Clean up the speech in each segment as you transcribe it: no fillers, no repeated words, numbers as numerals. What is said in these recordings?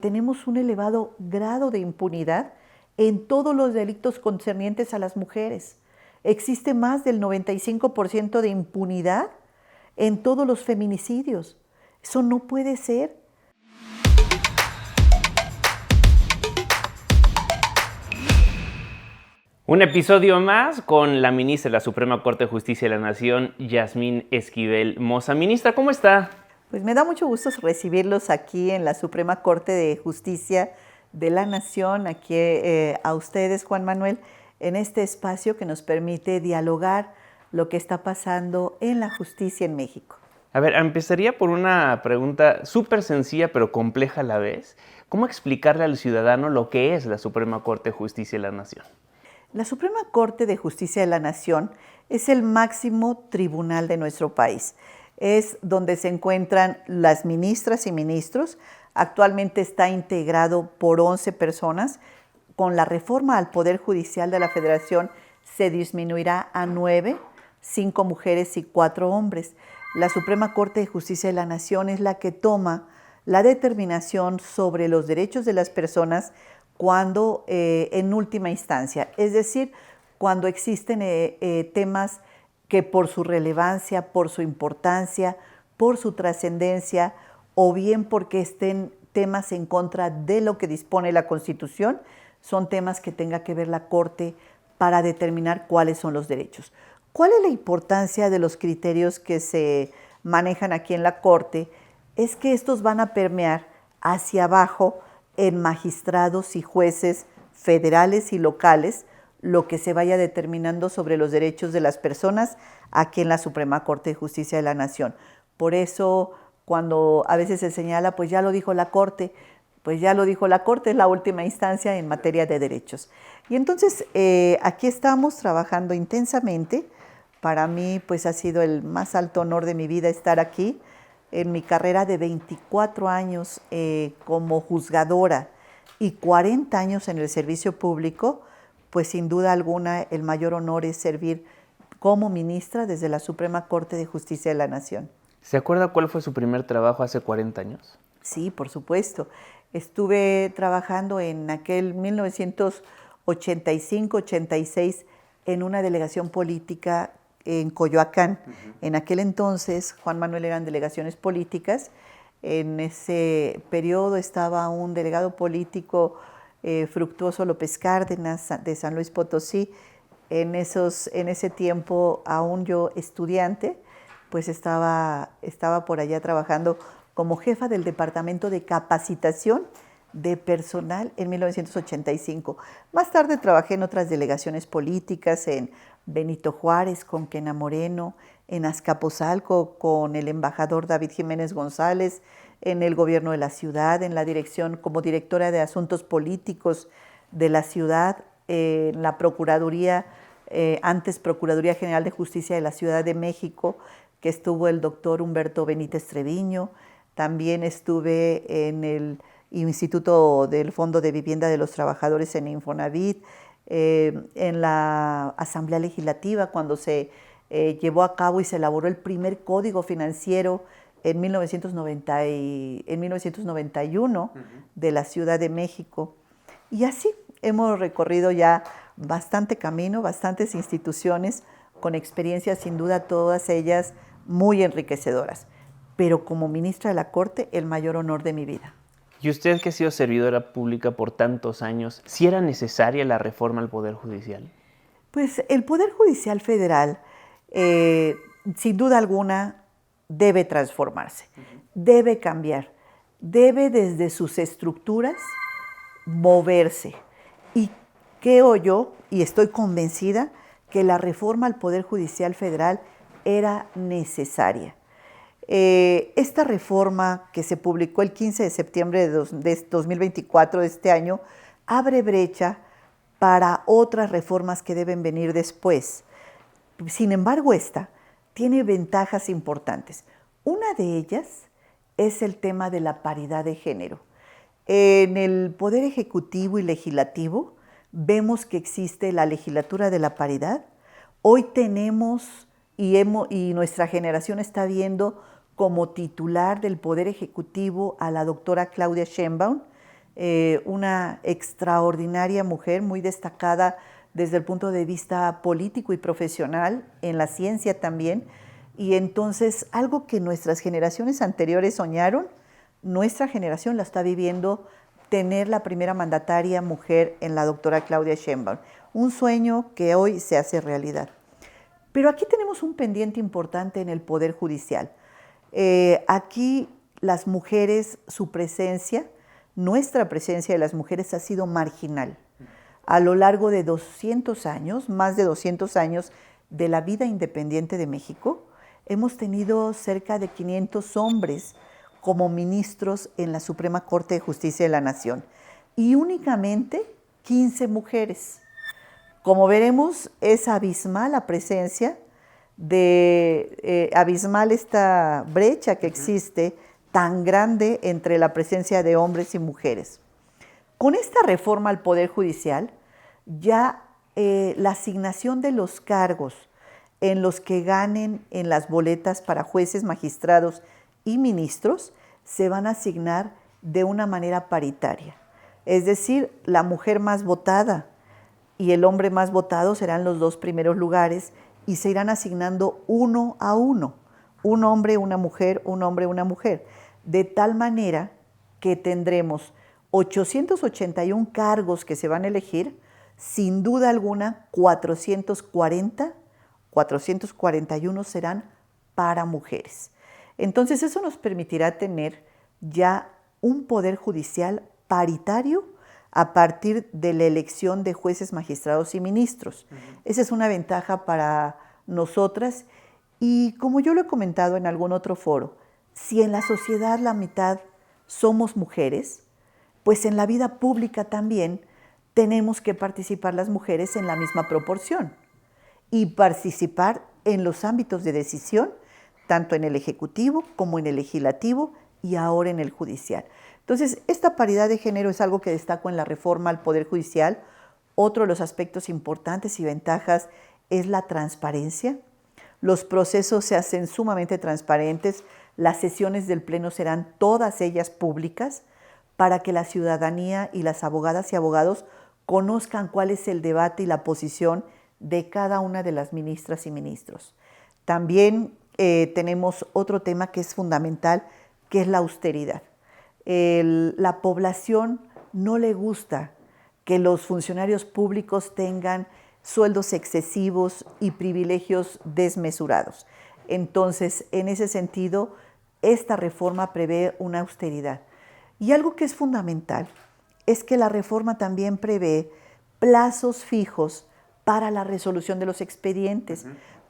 Tenemos un elevado grado de impunidad en todos los delitos concernientes a las mujeres. Existe más del 95% de impunidad en todos los feminicidios. Eso no puede ser. Un episodio más con la ministra de la Suprema Corte de Justicia de la Nación, Yasmín Esquivel Moza. Ministra, ¿cómo está? Pues me da mucho gusto recibirlos aquí en la Suprema Corte de Justicia de la Nación, aquí a ustedes, Juan Manuel, en este espacio que nos permite dialogar lo que está pasando en la justicia en México. A ver, empezaría por una pregunta súper sencilla pero compleja a la vez. ¿Cómo explicarle al ciudadano lo que es la Suprema Corte de Justicia de la Nación? La Suprema Corte de Justicia de la Nación es el máximo tribunal de nuestro país. Es donde se encuentran las ministras y ministros. Actualmente está integrado por 11 personas. Con la reforma al Poder Judicial de la Federación se disminuirá a 9, 5 mujeres y 4 hombres. La Suprema Corte de Justicia de la Nación es la que toma la determinación sobre los derechos de las personas cuando en última instancia, es decir, cuando existen temas que por su relevancia, por su importancia, por su trascendencia, o bien porque estén temas en contra de lo que dispone la Constitución, son temas que tenga que ver la Corte para determinar cuáles son los derechos. ¿Cuál es la importancia de los criterios que se manejan aquí en la Corte? Es que estos van a permear hacia abajo en magistrados y jueces federales y locales, lo que se vaya determinando sobre los derechos de las personas aquí en la Suprema Corte de Justicia de la Nación. Por eso, cuando a veces se señala, pues ya lo dijo la Corte, pues ya lo dijo la Corte, es la última instancia en materia de derechos. Y entonces, aquí estamos trabajando intensamente. Para mí, pues ha sido el más alto honor de mi vida estar aquí. En mi carrera de 24 años como juzgadora y 40 años en el servicio público, pues sin duda alguna el mayor honor es servir como ministra desde la Suprema Corte de Justicia de la Nación. ¿Se acuerda cuál fue su primer trabajo hace 40 años? Sí, por supuesto. Estuve trabajando en aquel 1985-86 en una delegación política en Coyoacán. En aquel entonces, Juan Manuel, eran delegaciones políticas. En ese periodo estaba un delegado político, Fructuoso López Cárdenas, de San Luis Potosí. En ese tiempo, aún yo estudiante, pues estaba por allá trabajando como jefa del Departamento de Capacitación de Personal en 1985. Más tarde trabajé en otras delegaciones políticas, en Benito Juárez con Kena Moreno, en Azcapotzalco con el embajador David Jiménez González, en el gobierno de la ciudad, en la dirección como directora de Asuntos Políticos de la ciudad, en la Procuraduría, antes Procuraduría General de Justicia de la Ciudad de México, que estuvo el doctor Humberto Benítez Treviño. También estuve en el Instituto del Fondo de Vivienda de los Trabajadores en Infonavit, en la Asamblea Legislativa, cuando se llevó a cabo y se elaboró el primer código financiero en 1991 de la Ciudad de México. Y así hemos recorrido ya bastante camino, bastantes instituciones, con experiencias sin duda todas ellas muy enriquecedoras. Pero como ministra de la Corte, el mayor honor de mi vida. Y usted, que ha sido servidora pública por tantos años, ¿sí era necesaria la reforma al Poder Judicial? Pues el Poder Judicial Federal, sin duda alguna, debe transformarse, debe cambiar, debe desde sus estructuras moverse. Y creo yo, y estoy convencida, que la reforma al Poder Judicial Federal era necesaria. Esta reforma que se publicó el 15 de septiembre de 2024 de este año abre brecha para otras reformas que deben venir después. Sin embargo, esta tiene ventajas importantes. Una de ellas es el tema de la paridad de género. En el Poder Ejecutivo y Legislativo vemos que existe la legislatura de la paridad. Hoy tenemos y nuestra generación está viendo como titular del Poder Ejecutivo a la doctora Claudia Sheinbaum, una extraordinaria mujer, muy destacada desde el punto de vista político y profesional, en la ciencia también. Y entonces, algo que nuestras generaciones anteriores soñaron, nuestra generación la está viviendo, tener la primera mandataria mujer en la doctora Claudia Sheinbaum. Un sueño que hoy se hace realidad. Pero aquí tenemos un pendiente importante en el Poder Judicial. Aquí las mujeres, su presencia, nuestra presencia de las mujeres ha sido marginal. A lo largo de 200 años, más de 200 años de la vida independiente de México, hemos tenido cerca de 500 hombres como ministros en la Suprema Corte de Justicia de la Nación y únicamente 15 mujeres. Como veremos, es abismal la presencia abismal esta brecha que existe tan grande entre la presencia de hombres y mujeres. Con esta reforma al Poder Judicial, ya la asignación de los cargos en los que ganen en las boletas para jueces, magistrados y ministros se van a asignar de una manera paritaria. Es decir, la mujer más votada y el hombre más votado serán los dos primeros lugares y se irán asignando uno a uno. Un hombre, una mujer, un hombre, una mujer. De tal manera que tendremos 881 cargos que se van a elegir, sin duda alguna 441 serán para mujeres. Entonces eso nos permitirá tener ya un poder judicial paritario a partir de la elección de jueces, magistrados y ministros. Esa es una ventaja para nosotras y como yo lo he comentado en algún otro foro, si en la sociedad la mitad somos mujeres, pues en la vida pública también tenemos que participar las mujeres en la misma proporción y participar en los ámbitos de decisión, tanto en el Ejecutivo como en el Legislativo y ahora en el Judicial. Entonces, esta paridad de género es algo que destaco en la reforma al Poder Judicial. Otro de los aspectos importantes y ventajas es la transparencia. Los procesos se hacen sumamente transparentes. Las sesiones del Pleno serán todas ellas públicas para que la ciudadanía y las abogadas y abogados conozcan cuál es el debate y la posición de cada una de las ministras y ministros. También tenemos otro tema que es fundamental, que es la austeridad. La población no le gusta que los funcionarios públicos tengan sueldos excesivos y privilegios desmesurados. Entonces, en ese sentido, esta reforma prevé una austeridad. Y algo que es fundamental es que la reforma también prevé plazos fijos para la resolución de los expedientes.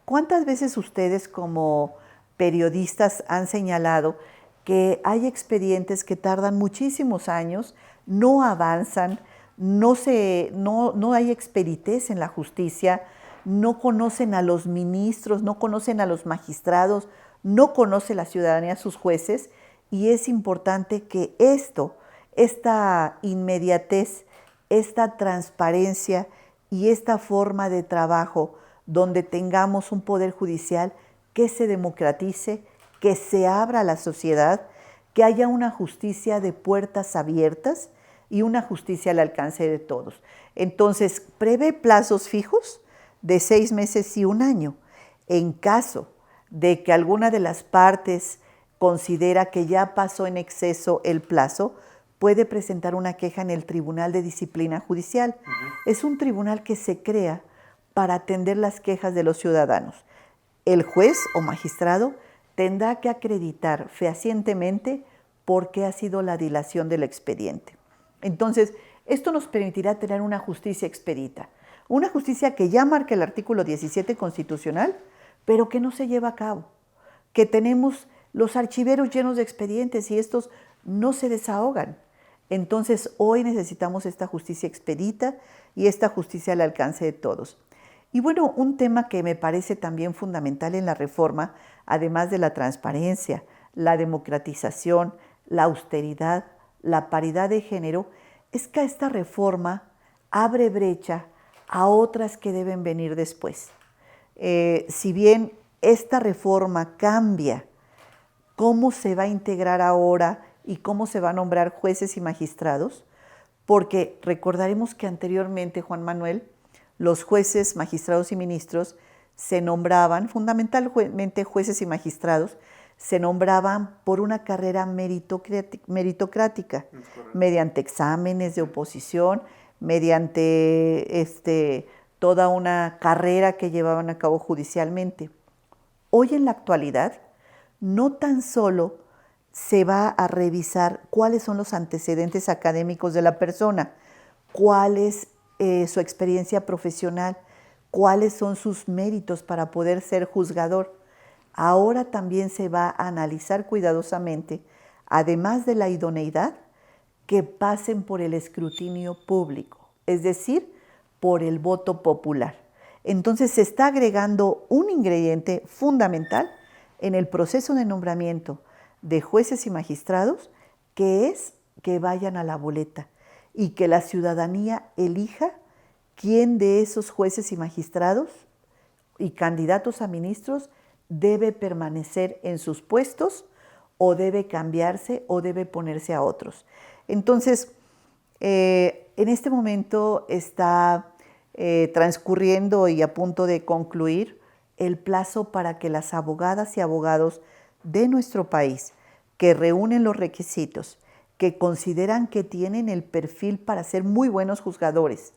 ¿Cuántas veces ustedes como periodistas han señalado que hay expedientes que tardan muchísimos años, no avanzan, no hay expeditez en la justicia, no conocen a los ministros, no conocen a los magistrados, no conoce la ciudadanía a sus jueces? Y es importante que esta inmediatez, esta transparencia y esta forma de trabajo donde tengamos un poder judicial que se democratice, que se abra a la sociedad, que haya una justicia de puertas abiertas y una justicia al alcance de todos. Entonces, prevé plazos fijos de 6 meses y 1 año. En caso de que alguna de las partes considera que ya pasó en exceso el plazo, puede presentar una queja en el Tribunal de Disciplina Judicial. Es un tribunal que se crea para atender las quejas de los ciudadanos. El juez o magistrado tendrá que acreditar fehacientemente por qué ha sido la dilación del expediente. Entonces, esto nos permitirá tener una justicia expedita, una justicia que ya marca el artículo 17 constitucional, pero que no se lleva a cabo, que tenemos los archiveros llenos de expedientes y estos no se desahogan. Entonces, hoy necesitamos esta justicia expedita y esta justicia al alcance de todos. Y bueno, un tema que me parece también fundamental en la reforma, además de la transparencia, la democratización, la austeridad, la paridad de género, es que esta reforma abre brecha a otras que deben venir después. Si bien esta reforma cambia cómo se va a integrar ahora y cómo se va a nombrar jueces y magistrados, porque recordaremos que anteriormente, Juan Manuel, los jueces, magistrados y ministros se nombraban, fundamentalmente jueces y magistrados, se nombraban por una carrera meritocrática, mediante exámenes de oposición, mediante toda una carrera que llevaban a cabo judicialmente. Hoy en la actualidad, no tan solo se va a revisar cuáles son los antecedentes académicos de la persona, cuál es su experiencia profesional, cuáles son sus méritos para poder ser juzgador. Ahora también se va a analizar cuidadosamente, además de la idoneidad, que pasen por el escrutinio público, es decir, por el voto popular. Entonces se está agregando un ingrediente fundamental en el proceso de nombramiento de jueces y magistrados, que es que vayan a la boleta y que la ciudadanía elija quién de esos jueces y magistrados y candidatos a ministros debe permanecer en sus puestos o debe cambiarse o debe ponerse a otros. Entonces, en este momento está transcurriendo y a punto de concluir el plazo para que las abogadas y abogados de nuestro país que reúnen los requisitos, que consideran que tienen el perfil para ser muy buenos juzgadores,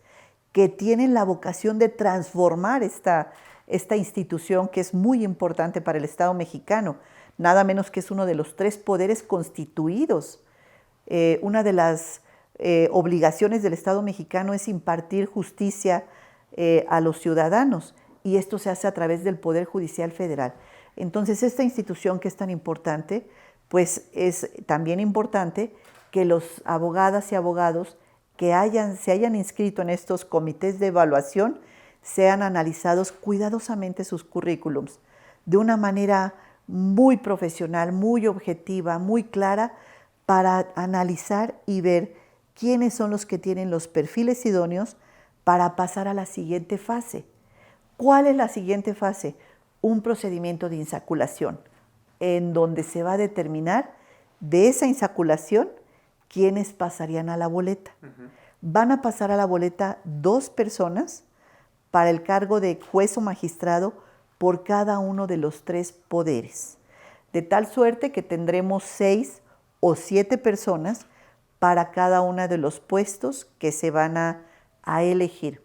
que tienen la vocación de transformar esta institución que es muy importante para el Estado mexicano, nada menos que es uno de los 3 poderes constituidos. Una de las obligaciones del Estado mexicano es impartir justicia a los ciudadanos, y esto se hace a través del Poder Judicial Federal. Entonces, esta institución que es tan importante, pues es también importante que los abogadas y abogados que se hayan inscrito en estos comités de evaluación sean analizados cuidadosamente sus currículums de una manera muy profesional, muy objetiva, muy clara, para analizar y ver quiénes son los que tienen los perfiles idóneos para pasar a la siguiente fase. ¿Cuál es la siguiente fase? Un procedimiento de insaculación, en donde se va a determinar de esa insaculación quiénes pasarían a la boleta. Van a pasar a la boleta 2 personas para el cargo de juez o magistrado por cada uno de los 3 poderes, de tal suerte que tendremos 6 o 7 personas para cada uno de los puestos que se van a elegir.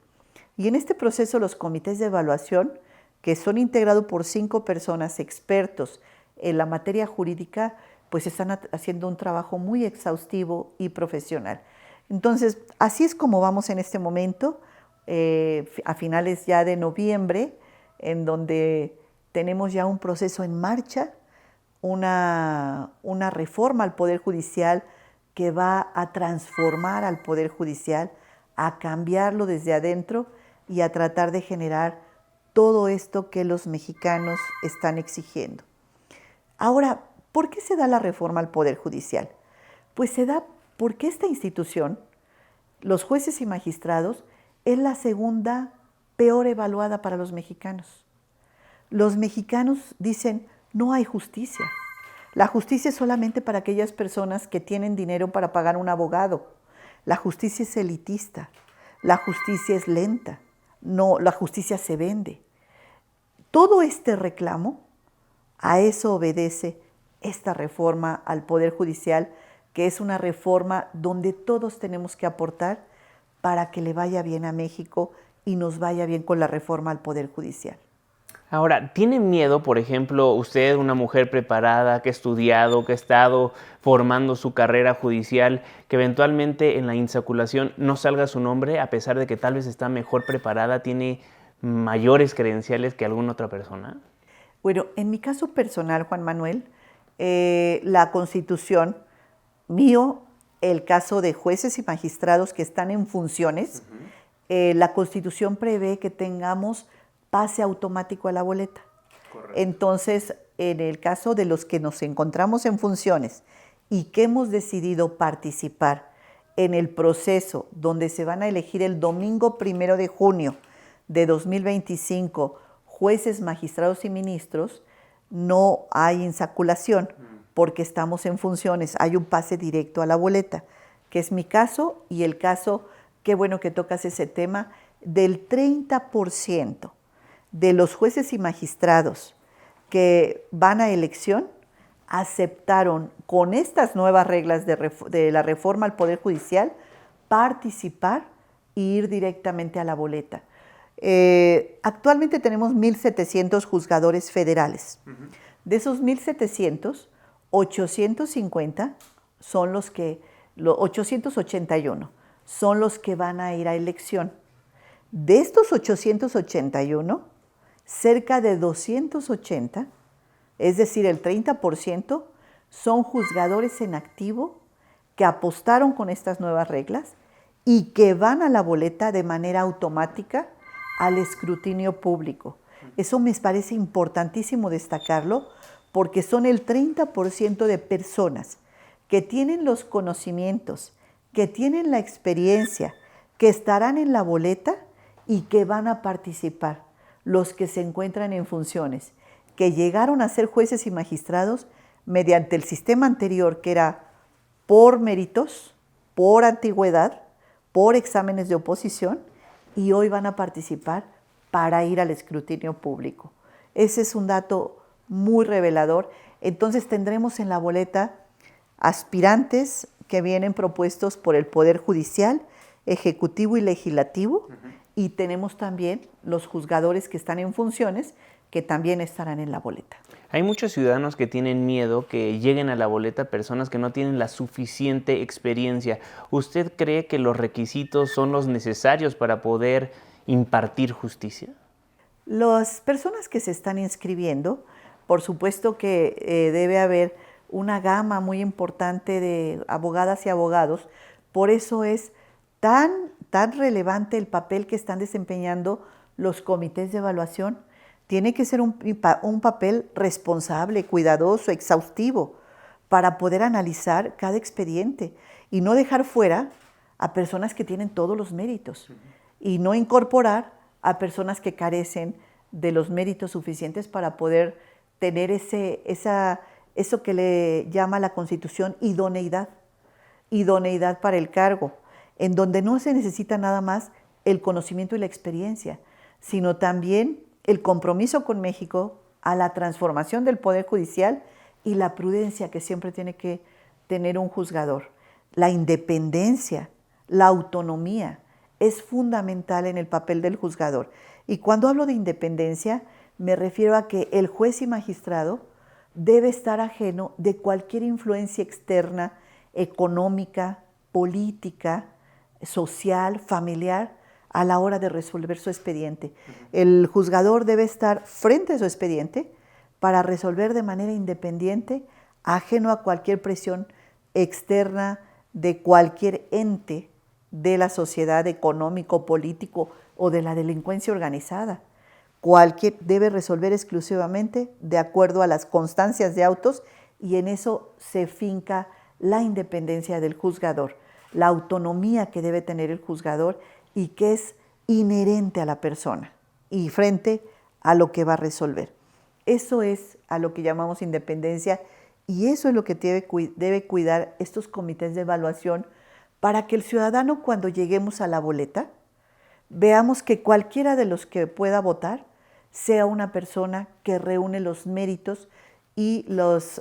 Y en este proceso los comités de evaluación, que son integrados por 5 personas expertos en la materia jurídica, pues están haciendo un trabajo muy exhaustivo y profesional. Entonces, así es como vamos en este momento, a finales ya de noviembre, en donde tenemos ya un proceso en marcha, una reforma al Poder Judicial que va a transformar al Poder Judicial, a cambiarlo desde adentro y a tratar de generar todo esto que los mexicanos están exigiendo. Ahora, ¿por qué se da la reforma al Poder Judicial? Pues se da porque esta institución, los jueces y magistrados, es la segunda peor evaluada para los mexicanos. Los mexicanos dicen, no hay justicia. La justicia es solamente para aquellas personas que tienen dinero para pagar un abogado. La justicia es elitista. La justicia es lenta. No, la justicia se vende. Todo este reclamo, a eso obedece esta reforma al Poder Judicial, que es una reforma donde todos tenemos que aportar para que le vaya bien a México y nos vaya bien con la reforma al Poder Judicial. Ahora, ¿tiene miedo, por ejemplo, usted, una mujer preparada, que ha estudiado, que ha estado formando su carrera judicial, que eventualmente en la insaculación no salga su nombre, a pesar de que tal vez está mejor preparada, tiene mayores credenciales que alguna otra persona? Bueno, en mi caso personal, Juan Manuel, la Constitución, mío, el caso de jueces y magistrados que están en funciones, la Constitución prevé que tengamos pase automático a la boleta. Correcto. Entonces, en el caso de los que nos encontramos en funciones y que hemos decidido participar en el proceso donde se van a elegir el domingo 1 de junio de 2025 jueces, magistrados y ministros, no hay insaculación porque estamos en funciones, hay un pase directo a la boleta. que es mi caso y el caso, qué bueno que tocas ese tema, del 30% de los jueces y magistrados que van a elección aceptaron con estas nuevas reglas de la reforma al Poder Judicial participar e ir directamente a la boleta. Actualmente tenemos 1,700 juzgadores federales. De esos 1,700, 850 son 881 son los que van a ir a elección. De estos 881, cerca de 280, es decir, el 30%, son juzgadores en activo que apostaron con estas nuevas reglas y que van a la boleta de manera automática al escrutinio público. Eso me parece importantísimo destacarlo porque son el 30% de personas que tienen los conocimientos, que tienen la experiencia, que estarán en la boleta y que van a participar. Los que se encuentran en funciones, que llegaron a ser jueces y magistrados mediante el sistema anterior, que era por méritos, por antigüedad, por exámenes de oposición, y hoy van a participar para ir al escrutinio público. Ese es un dato muy revelador. Entonces tendremos en la boleta aspirantes que vienen propuestos por el Poder Judicial, Ejecutivo y Legislativo, y tenemos también los juzgadores que están en funciones, que también estarán en la boleta. Hay muchos ciudadanos que tienen miedo que lleguen a la boleta personas que no tienen la suficiente experiencia. ¿Usted cree que los requisitos son los necesarios para poder impartir justicia? Las personas que se están inscribiendo, por supuesto que debe haber una gama muy importante de abogadas y abogados. Por eso es tan relevante el papel que están desempeñando los comités de evaluación. Tiene que ser un papel responsable, cuidadoso, exhaustivo, para poder analizar cada expediente y no dejar fuera a personas que tienen todos los méritos y no incorporar a personas que carecen de los méritos suficientes para poder tener eso que le llama la Constitución idoneidad para el cargo, en donde no se necesita nada más el conocimiento y la experiencia, sino también el compromiso con México, a la transformación del Poder Judicial y la prudencia que siempre tiene que tener un juzgador. La independencia, la autonomía es fundamental en el papel del juzgador. Y cuando hablo de independencia, me refiero a que el juez y magistrado debe estar ajeno de cualquier influencia externa, económica, política, social, familiar, a la hora de resolver su expediente. El juzgador debe estar frente a su expediente para resolver de manera independiente, ajeno a cualquier presión externa de cualquier ente de la sociedad económico, político o de la delincuencia organizada. Debe resolver exclusivamente de acuerdo a las constancias de autos y en eso se finca la independencia del juzgador, la autonomía que debe tener el juzgador y que es inherente a la persona y frente a lo que va a resolver. Eso es a lo que llamamos independencia y eso es lo que debe cuidar estos comités de evaluación para que el ciudadano, cuando lleguemos a la boleta, veamos que cualquiera de los que pueda votar sea una persona que reúne los méritos y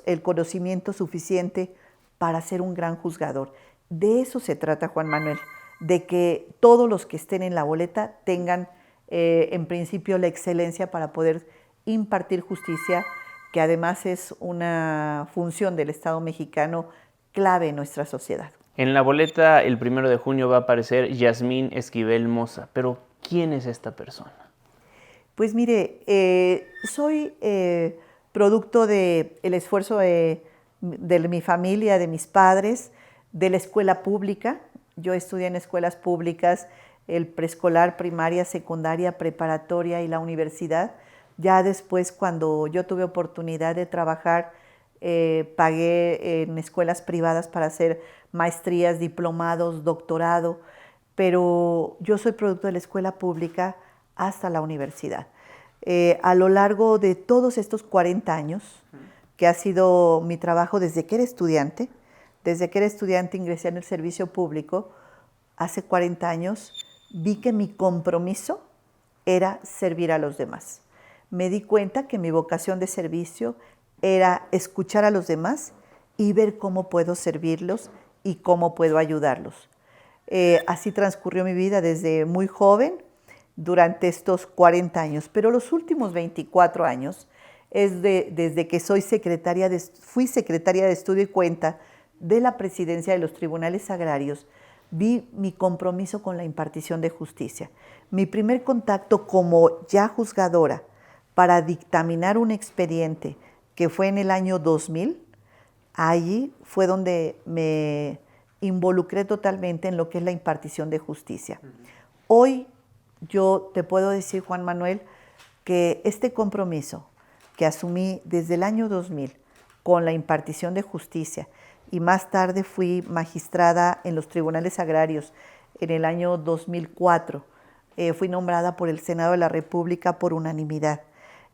el conocimiento suficiente para ser un gran juzgador. De eso se trata, Juan Manuel, de que todos los que estén en la boleta tengan en principio la excelencia para poder impartir justicia, que además es una función del Estado mexicano clave en nuestra sociedad. En la boleta el 1 de junio va a aparecer Yasmín Esquivel Moza, pero ¿quién es esta persona? Pues mire, soy producto del esfuerzo de mi familia, de mis padres, de la escuela pública. Yo estudié en escuelas públicas, el preescolar, primaria, secundaria, preparatoria y la universidad. Ya después, cuando yo tuve oportunidad de trabajar, pagué en escuelas privadas para hacer maestrías, diplomados, doctorado, pero yo soy producto de la escuela pública hasta la universidad. A lo largo de todos estos 40 años, que ha sido mi trabajo desde que era estudiante, desde que era estudiante ingresé en el servicio público, hace 40 años, vi que mi compromiso era servir a los demás. Me di cuenta que mi vocación de servicio era escuchar a los demás y ver cómo puedo servirlos y cómo puedo ayudarlos. Así transcurrió mi vida desde muy joven, durante estos 40 años, pero los últimos 24 años es desde que fui secretaria de Estudio y Cuenta de la Presidencia de los Tribunales Agrarios, vi mi compromiso con la impartición de justicia. Mi primer contacto como ya juzgadora para dictaminar un expediente, que fue en el año 2000, allí fue donde me involucré totalmente en lo que es la impartición de justicia. Hoy yo te puedo decir, Juan Manuel, que este compromiso que asumí desde el año 2000 con la impartición de justicia, y más tarde fui magistrada en los tribunales agrarios en el año 2004, fui nombrada por el Senado de la República por unanimidad.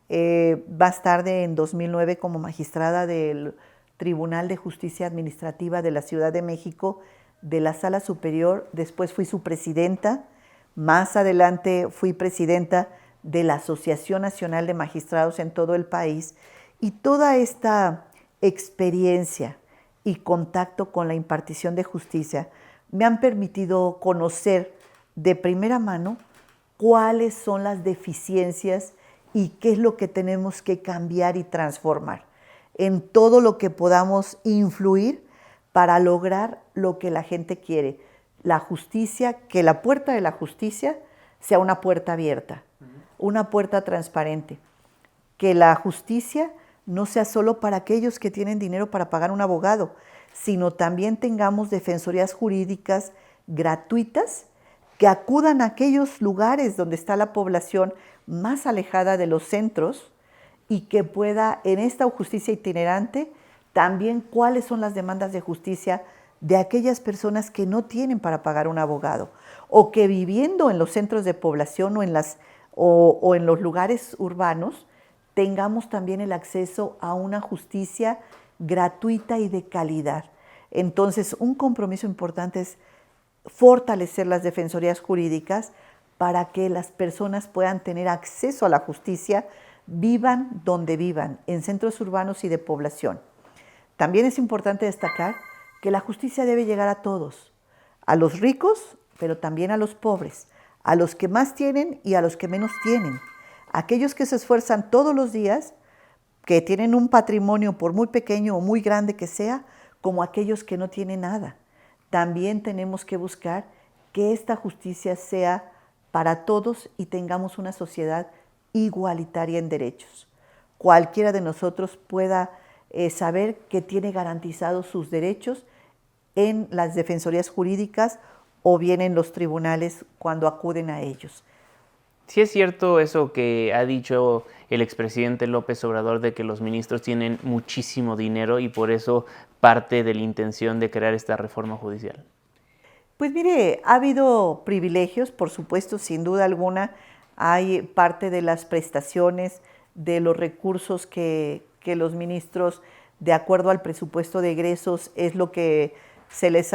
Más tarde, en 2009, como magistrada del Tribunal de Justicia Administrativa de la Ciudad de México, de la Sala Superior, después fui su presidenta. Más adelante fui presidenta de la Asociación Nacional de Magistrados en todo el país, y toda esta experiencia y contacto con la impartición de justicia me han permitido conocer de primera mano cuáles son las deficiencias y qué es lo que tenemos que cambiar y transformar en todo lo que podamos influir para lograr lo que la gente quiere. La justicia, que la puerta de la justicia sea una puerta abierta, una puerta transparente, que la justicia no sea solo para aquellos que tienen dinero para pagar un abogado, sino también tengamos defensorías jurídicas gratuitas que acudan a aquellos lugares donde está la población más alejada de los centros, y que pueda, en esta justicia itinerante, también cuáles son las demandas de justicia de aquellas personas que no tienen para pagar un abogado, o que viviendo en los centros de población o en los lugares urbanos tengamos también el acceso a una justicia gratuita y de calidad. Entonces, un compromiso importante es fortalecer las defensorías jurídicas para que las personas puedan tener acceso a la justicia, vivan donde vivan, en centros urbanos y de población. También es importante destacar que la justicia debe llegar a todos, a los ricos, pero también a los pobres, a los que más tienen y a los que menos tienen, aquellos que se esfuerzan todos los días, que tienen un patrimonio por muy pequeño o muy grande que sea, como aquellos que no tienen nada. También tenemos que buscar que esta justicia sea para todos y tengamos una sociedad igualitaria en derechos. Cualquiera de nosotros pueda saber que tiene garantizados sus derechos en las defensorías jurídicas o bien en los tribunales cuando acuden a ellos. Sí es cierto eso que ha dicho el expresidente López Obrador de que los ministros tienen muchísimo dinero y por eso parte de la intención de crear esta reforma judicial. Pues mire, ha habido privilegios, por supuesto, sin duda alguna. Hay parte de las prestaciones, de los recursos que los ministros, de acuerdo al presupuesto de egresos, es lo que se nos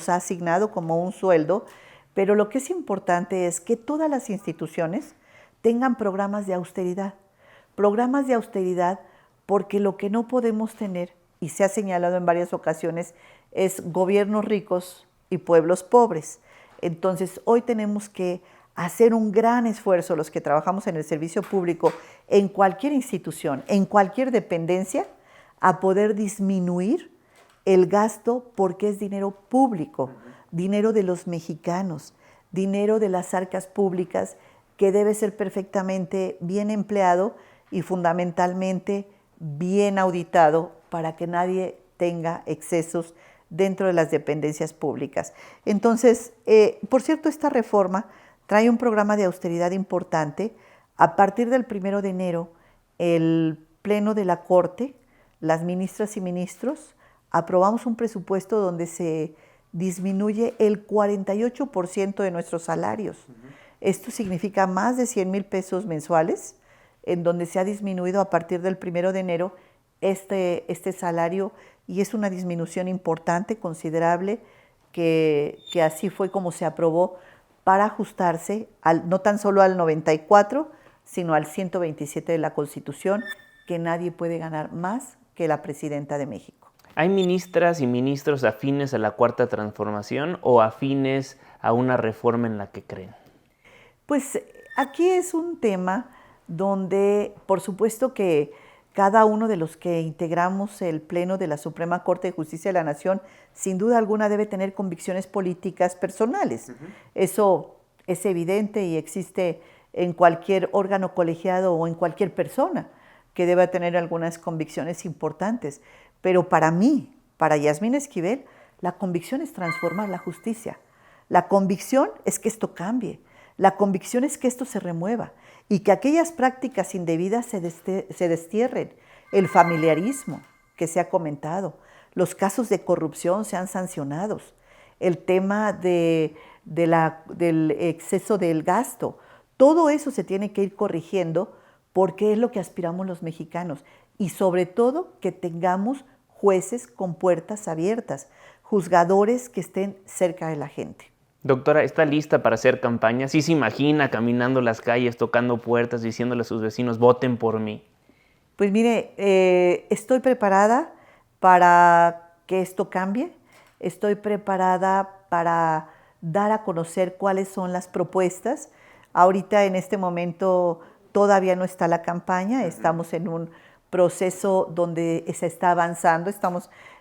ha asignado como un sueldo, pero lo que es importante es que todas las instituciones tengan programas de austeridad porque lo que no podemos tener, y se ha señalado en varias ocasiones, es gobiernos ricos y pueblos pobres. Entonces, hoy tenemos que hacer un gran esfuerzo los que trabajamos en el servicio público, en cualquier institución, en cualquier dependencia, a poder disminuir el gasto porque es dinero público, dinero de los mexicanos, dinero de las arcas públicas que debe ser perfectamente bien empleado y fundamentalmente bien auditado para que nadie tenga excesos dentro de las dependencias públicas. Entonces, por cierto, esta reforma trae un programa de austeridad importante. A partir del 1 de enero, el Pleno de la Corte, las ministras y ministros, aprobamos un presupuesto donde se disminuye el 48% de nuestros salarios. Esto significa más de 100,000 pesos mensuales, en donde se ha disminuido a partir del 1 de enero este salario y es una disminución importante, considerable, que así fue como se aprobó para ajustarse no tan solo al 94, sino al 127 de la Constitución, que nadie puede ganar más que la presidenta de México. ¿Hay ministras y ministros afines a la Cuarta Transformación o afines a una reforma en la que creen? Pues aquí es un tema donde, por supuesto que cada uno de los que integramos el Pleno de la Suprema Corte de Justicia de la Nación, sin duda alguna debe tener convicciones políticas personales. Eso es evidente y existe en cualquier órgano colegiado o en cualquier persona que deba tener algunas convicciones importantes. Pero para mí, para Yasmín Esquivel, la convicción es transformar la justicia. La convicción es que esto cambie. La convicción es que esto se remueva y que aquellas prácticas indebidas se destierren. El familiarismo que se ha comentado, los casos de corrupción sean sancionados, el tema del exceso del gasto, todo eso se tiene que ir corrigiendo porque es lo que aspiramos los mexicanos y sobre todo que tengamos jueces con puertas abiertas, juzgadores que estén cerca de la gente. Doctora, ¿está lista para hacer campaña? ¿Sí se imagina caminando las calles, tocando puertas, diciéndole a sus vecinos, voten por mí? Pues mire, estoy preparada para que esto cambie. Estoy preparada para dar a conocer cuáles son las propuestas. Ahorita, en este momento, todavía no está la campaña. Estamos en un proceso donde se está avanzando.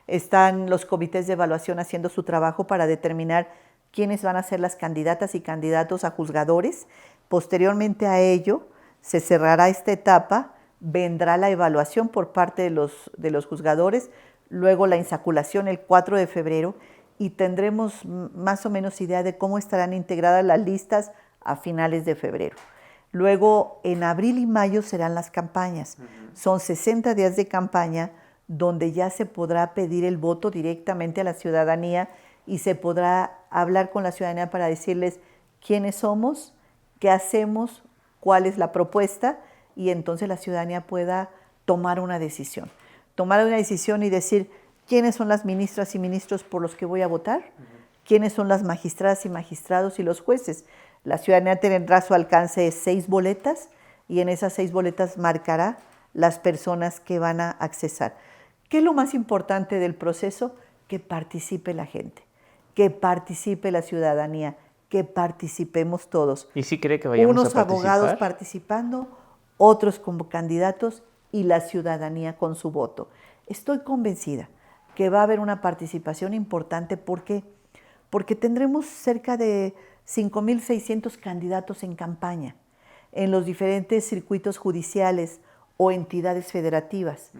Están los comités de evaluación haciendo su trabajo para determinar quiénes van a ser las candidatas y candidatos a juzgadores. Posteriormente a ello, se cerrará esta etapa, vendrá la evaluación por parte de los juzgadores, luego la insaculación el 4 de febrero y tendremos más o menos idea de cómo estarán integradas las listas a finales de febrero. Luego, en abril y mayo serán las campañas. Son 60 días de campaña donde ya se podrá pedir el voto directamente a la ciudadanía y se podrá hablar con la ciudadanía para decirles quiénes somos, qué hacemos, cuál es la propuesta y entonces la ciudadanía pueda tomar una decisión. Tomar una decisión y decir quiénes son las ministras y ministros por los que voy a votar, quiénes son las magistradas y magistrados y los jueces. La ciudadanía tendrá a su alcance 6 boletas y en esas 6 boletas marcará las personas que van a accesar. ¿Qué es lo más importante del proceso? Que participe la gente, que participe la ciudadanía, que participemos todos. ¿Y si cree que vayamos a participar? Unos abogados participando, otros como candidatos y la ciudadanía con su voto. Estoy convencida que va a haber una participación importante. ¿Por qué? Porque tendremos cerca de 5,600 candidatos en campaña en los diferentes circuitos judiciales o entidades federativas.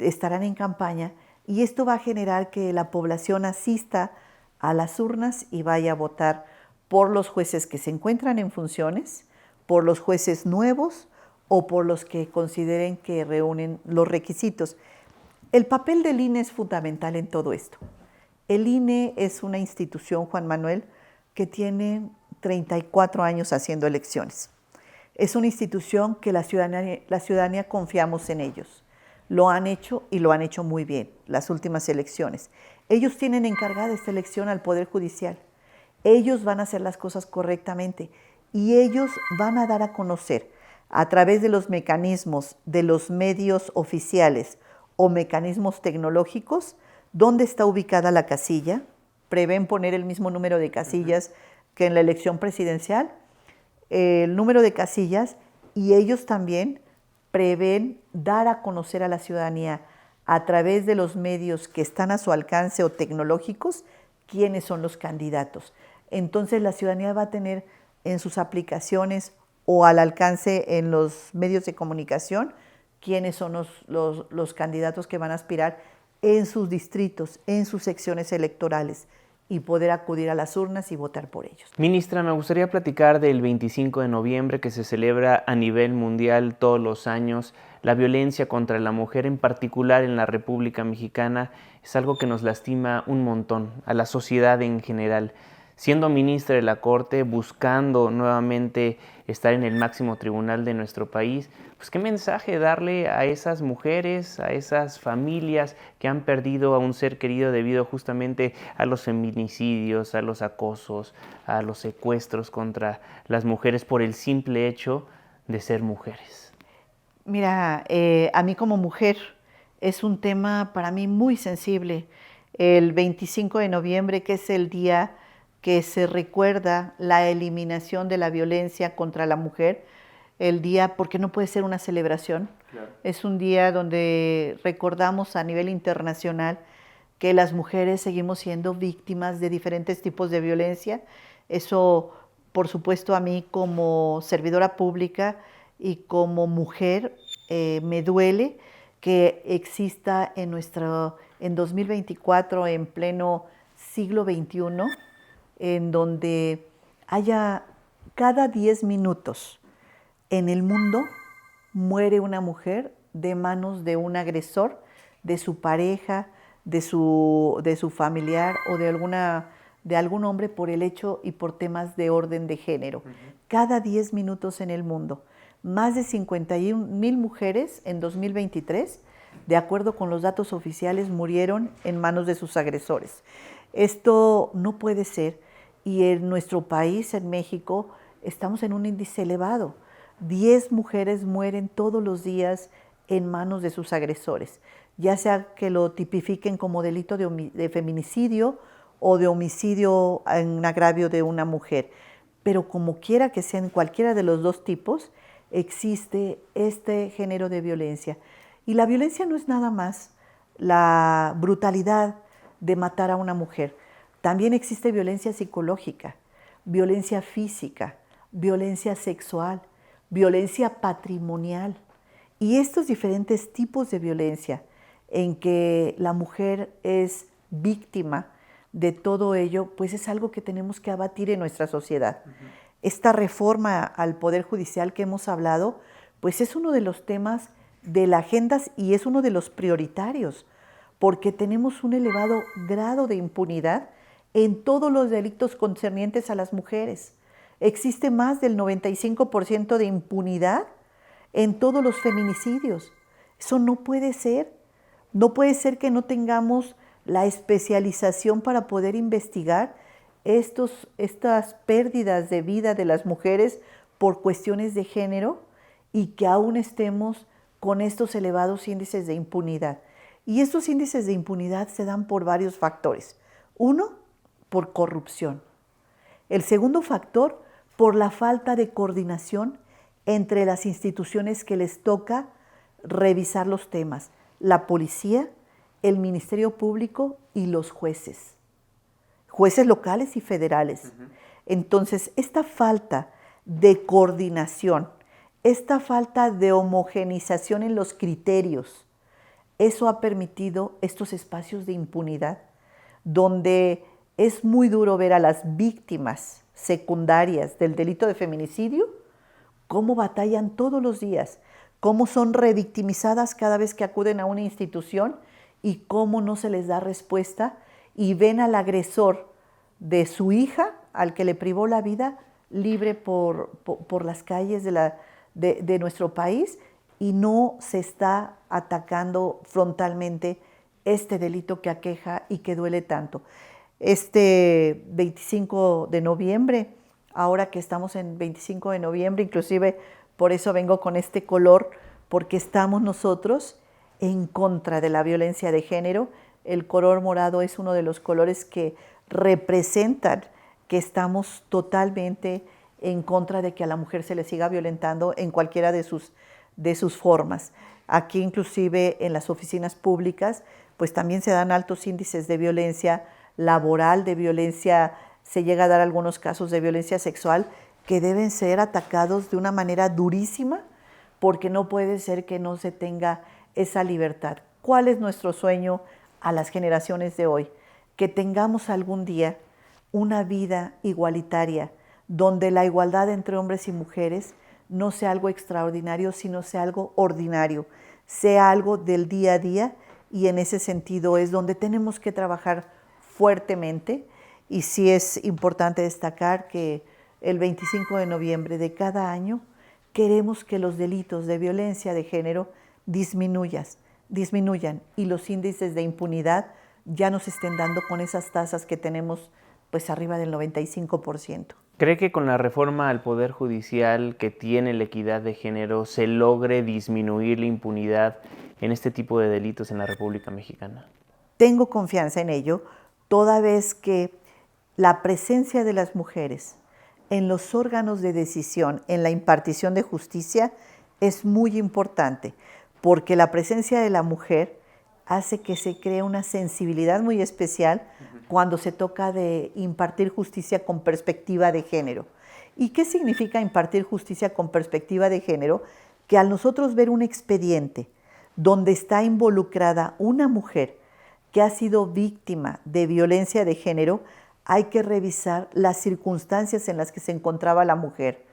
Estarán en campaña y esto va a generar que la población asista a las urnas y vaya a votar por los jueces que se encuentran en funciones, por los jueces nuevos o por los que consideren que reúnen los requisitos. El papel del INE es fundamental en todo esto. El INE es una institución, Juan Manuel, que tiene 34 años haciendo elecciones. Es una institución que la ciudadanía confiamos en ellos. Lo han hecho y lo han hecho muy bien, las últimas elecciones. Ellos tienen encargada esta elección al Poder Judicial. Ellos van a hacer las cosas correctamente y ellos van a dar a conocer a través de los mecanismos de los medios oficiales o mecanismos tecnológicos dónde está ubicada la casilla. Prevén poner el mismo número de casillas que en la elección presidencial, el número de casillas, y ellos también prevén dar a conocer a la ciudadanía a través de los medios que están a su alcance o tecnológicos quiénes son los candidatos. Entonces la ciudadanía va a tener en sus aplicaciones o al alcance en los medios de comunicación quiénes son los candidatos que van a aspirar en sus distritos, en sus secciones electorales y poder acudir a las urnas y votar por ellos. Ministra, me gustaría platicar del 25 de noviembre que se celebra a nivel mundial todos los años. La violencia contra la mujer, en particular en la República Mexicana, es algo que nos lastima un montón, a la sociedad en general. siendo ministra de la Corte, buscando nuevamente estar en el máximo tribunal de nuestro país, pues qué mensaje darle a esas mujeres, a esas familias que han perdido a un ser querido debido justamente a los feminicidios, a los acosos, a los secuestros contra las mujeres por el simple hecho de ser mujeres. Mira, a mí como mujer es un tema para mí muy sensible. El 25 de noviembre, que es el día que se recuerda la eliminación de la violencia contra la mujer, el día, porque no puede ser una celebración, claro. Es un día donde recordamos a nivel internacional que las mujeres seguimos siendo víctimas de diferentes tipos de violencia. Eso, por supuesto, a mí como servidora pública y como mujer me duele que exista en 2024, en pleno siglo XXI, en donde haya cada 10 minutos en el mundo muere una mujer de manos de un agresor, de su pareja, de su familiar o de algún hombre por el hecho y por temas de orden de género. Cada 10 minutos en el mundo. Más de 51,000 mujeres en 2023, de acuerdo con los datos oficiales, murieron en manos de sus agresores. Esto no puede ser, y en nuestro país, en México, estamos en un índice elevado. 10 mujeres mueren todos los días en manos de sus agresores, ya sea que lo tipifiquen como delito de feminicidio o de homicidio en agravio de una mujer. Pero como quiera que sea, en cualquiera de los dos tipos, existe este género de violencia. Y la violencia no es nada más la brutalidad de matar a una mujer. También existe violencia psicológica, violencia física, violencia sexual, violencia patrimonial. Y estos diferentes tipos de violencia en que la mujer es víctima de todo ello, pues es algo que tenemos que abatir en nuestra sociedad. Esta reforma al Poder Judicial que hemos hablado, pues es uno de los temas de la agenda y es uno de los prioritarios, porque tenemos un elevado grado de impunidad en todos los delitos concernientes a las mujeres. Existe más del 95% de impunidad en todos los feminicidios. Eso no puede ser. No puede ser que no tengamos la especialización para poder investigar estas pérdidas de vida de las mujeres por cuestiones de género y que aún estemos con estos elevados índices de impunidad. Y estos índices de impunidad se dan por varios factores. Uno, por corrupción. El segundo factor, por la falta de coordinación entre las instituciones que les toca revisar los temas, la policía, el Ministerio Público y los jueces locales y federales. Entonces, esta falta de coordinación, esta falta de homogenización en los criterios, eso ha permitido estos espacios de impunidad donde es muy duro ver a las víctimas secundarias del delito de feminicidio cómo batallan todos los días, cómo son revictimizadas cada vez que acuden a una institución y cómo no se les da respuesta y ven al agresor de su hija, al que le privó la vida, libre por las calles de nuestro país y no se está atacando frontalmente este delito que aqueja y que duele tanto. Este 25 de noviembre, ahora que estamos en 25 de noviembre, inclusive por eso vengo con este color, porque estamos nosotros en contra de la violencia de género. El color morado es uno de los colores que representan que estamos totalmente en contra de que a la mujer se le siga violentando en cualquiera de sus formas. Aquí inclusive en las oficinas públicas, pues también se dan altos índices de violencia laboral, de violencia, se llega a dar algunos casos de violencia sexual que deben ser atacados de una manera durísima porque no puede ser que no se tenga esa libertad. ¿Cuál es nuestro sueño a las generaciones de hoy? Que tengamos algún día una vida igualitaria, donde la igualdad entre hombres y mujeres no sea algo extraordinario, sino sea algo ordinario, sea algo del día a día, y en ese sentido es donde tenemos que trabajar fuertemente Y sí es importante destacar que el 25 de noviembre de cada año queremos que los delitos de violencia de género disminuyan y los índices de impunidad ya nos estén dando con esas tasas que tenemos pues arriba del 95%. ¿Cree que con la reforma al Poder Judicial que tiene la equidad de género se logre disminuir la impunidad en este tipo de delitos en la República Mexicana? Tengo confianza en ello, toda vez que la presencia de las mujeres en los órganos de decisión, en la impartición de justicia, es muy importante, porque la presencia de la mujer hace que se cree una sensibilidad muy especial cuando se toca de impartir justicia con perspectiva de género. ¿Y qué significa impartir justicia con perspectiva de género? Que al nosotros ver un expediente donde está involucrada una mujer que ha sido víctima de violencia de género, hay que revisar las circunstancias en las que se encontraba la mujer.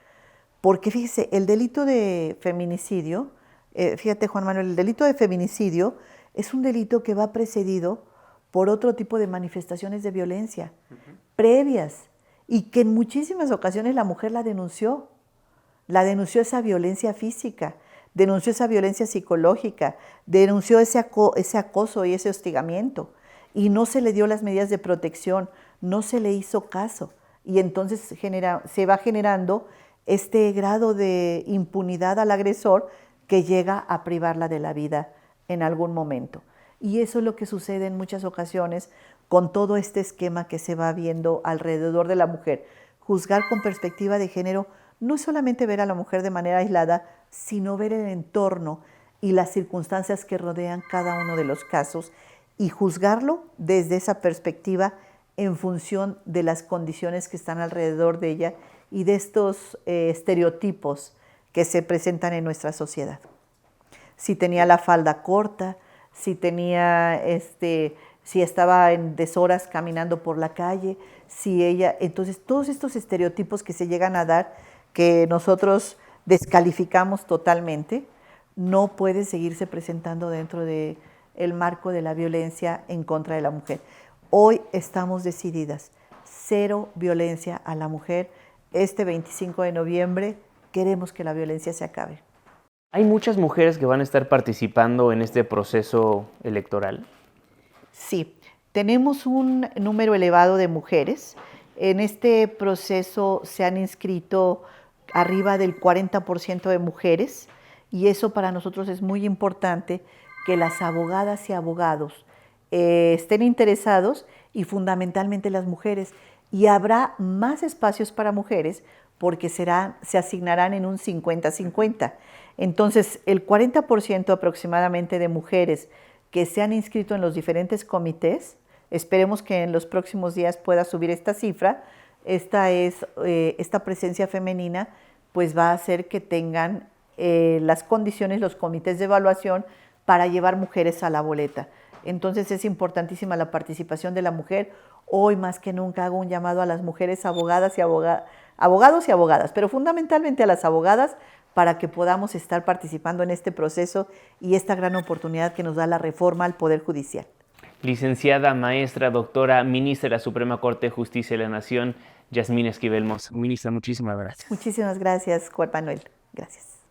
Porque fíjese, el delito de feminicidio, fíjate Juan Manuel, el delito de feminicidio es un delito que va precedido por otro tipo de manifestaciones de violencia previas y que en muchísimas ocasiones la mujer la denunció esa violencia física, denunció esa violencia psicológica, denunció ese acoso y ese hostigamiento y no se le dio las medidas de protección, no se le hizo caso y entonces se va generando este grado de impunidad al agresor que llega a privarla de la vida en algún momento. Y eso es lo que sucede en muchas ocasiones con todo este esquema que se va viendo alrededor de la mujer. Juzgar con perspectiva de género no es solamente ver a la mujer de manera aislada, sino ver el entorno y las circunstancias que rodean cada uno de los casos y juzgarlo desde esa perspectiva en función de las condiciones que están alrededor de ella y de estos estereotipos que se presentan en nuestra sociedad. Si tenía la falda corta, si estaba en deshoras caminando por la calle, entonces todos estos estereotipos que se llegan a dar, que nosotros descalificamos totalmente, no puede seguirse presentando dentro del marco de la violencia en contra de la mujer. Hoy estamos decididas, cero violencia a la mujer. Este 25 de noviembre queremos que la violencia se acabe. ¿Hay muchas mujeres que van a estar participando en este proceso electoral? Sí, tenemos un número elevado de mujeres. En este proceso se han inscrito arriba del 40% de mujeres y eso para nosotros es muy importante, que las abogadas y abogados estén interesados y fundamentalmente las mujeres. Y habrá más espacios para mujeres porque se asignarán en un 50-50. Entonces, el 40% aproximadamente de mujeres que se han inscrito en los diferentes comités, esperemos que en los próximos días pueda subir esta cifra, esta presencia femenina pues va a hacer que tengan las condiciones, los comités de evaluación para llevar mujeres a la boleta. Entonces es importantísima la participación de la mujer. Hoy más que nunca hago un llamado a las mujeres abogadas y abogados y abogadas, pero fundamentalmente a las abogadas, para que podamos estar participando en este proceso y esta gran oportunidad que nos da la reforma al Poder Judicial. Licenciada, maestra, doctora, ministra de la Suprema Corte de Justicia de la Nación, Yasmín Esquivel Mozo. Ministra, muchísimas gracias. Muchísimas gracias, Juan Manuel. Gracias.